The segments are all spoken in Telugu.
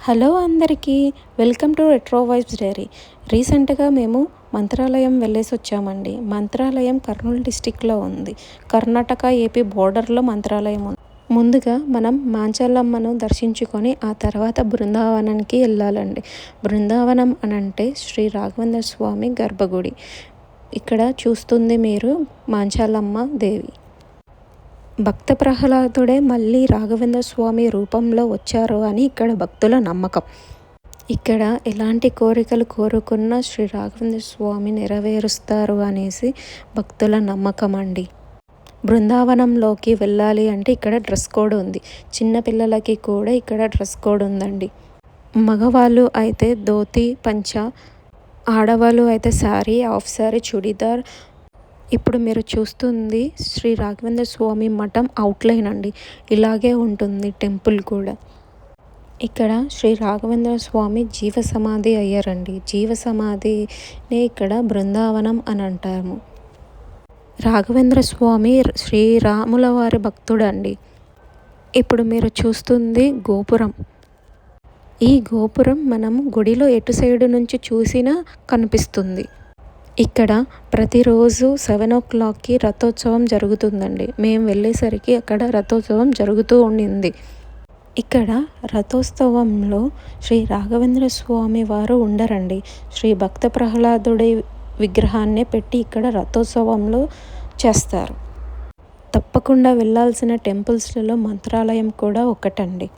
హలో అందరికీ, welcome to retro vibes diary. రీసెంట్గా మేము మంత్రాలయం వెళ్ళేసి వచ్చామండి. మంత్రాలయం కర్నూలు డిస్టిక్లో ఉంది. కర్ణాటక ఏపీ బోర్డర్లో మంత్రాలయం ఉంది. ముందుగా మనం మాంచాలమ్మను దర్శించుకొని ఆ తర్వాత బృందావనానికి వెళ్ళాలండి. బృందావనం అనంటే శ్రీ రాఘవేంద్ర స్వామి గర్భగుడి. ఇక్కడ చూస్తుంది మీరు మాంచాలమ్మ దేవి. భక్త ప్రహ్లాదుడే మళ్ళీ రాఘవేంద్ర స్వామి రూపంలో వచ్చారు అని ఇక్కడ భక్తుల నమ్మకం. ఇక్కడ ఎలాంటి కోరికలు కోరుకున్నా శ్రీ రాఘవేంద్ర స్వామి నెరవేరుస్తారు అనేసి భక్తుల నమ్మకం అండి. బృందావనంలోకి వెళ్ళాలి అంటే ఇక్కడ డ్రెస్ కోడ్ ఉంది. చిన్నపిల్లలకి కూడా ఇక్కడ డ్రెస్ కోడ్ ఉందండి. మగవాళ్ళు అయితే ధోతి పంచ, ఆడవాళ్ళు అయితే శారీ, హాఫ్ శారీ, చుడిదార్. ఇప్పుడు మీరు చూస్తుంది శ్రీ రాఘవేంద్ర స్వామి మఠం అవుట్లైన్ అండి. ఇలాగే ఉంటుంది టెంపుల్ కూడా. ఇక్కడ శ్రీ రాఘవేంద్ర స్వామి జీవ సమాధి అయ్యారండి. జీవ సమాధిని ఇక్కడ బృందావనం అని అంటాము. రాఘవేంద్ర స్వామి శ్రీరాముల వారి భక్తుడండి. ఇప్పుడు మీరు చూస్తుంది గోపురం. ఈ గోపురం మనం గుడిలో ఎటు సైడు నుంచి చూసినా కనిపిస్తుంది. ఇక్కడ ప్రతిరోజు 7 o'clockకి రథోత్సవం జరుగుతుందండి. మేము వెళ్ళేసరికి అక్కడ రథోత్సవం జరుగుతూ ఉండింది. ఇక్కడ రథోత్సవంలో శ్రీ రాఘవేంద్ర స్వామి వారు ఉండరండి. శ్రీ భక్త ప్రహ్లాదుడి విగ్రహాన్ని పెట్టి ఇక్కడ రథోత్సవంలో చేస్తారు. తప్పకుండా వెళ్ళాల్సిన టెంపుల్స్లలో మంత్రాలయం కూడా ఒకటండి.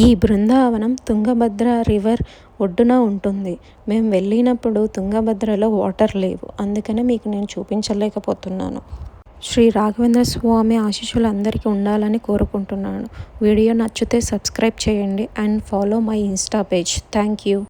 ఈ బృందావనం తుంగభద్ర రివర్ ఒడ్డున ఉంటుంది. మేము వెళ్ళినప్పుడు తుంగభద్రలో వాటర్ లేవు, అందుకనే మీకు నేను చూపించలేకపోతున్నాను. శ్రీ రాఘవేంద్ర స్వామి ఆశీస్సులు అందరికీ ఉండాలని కోరుకుంటున్నాను. వీడియో నచ్చితే సబ్స్క్రైబ్ చేయండి and follow my Insta page. Thank you.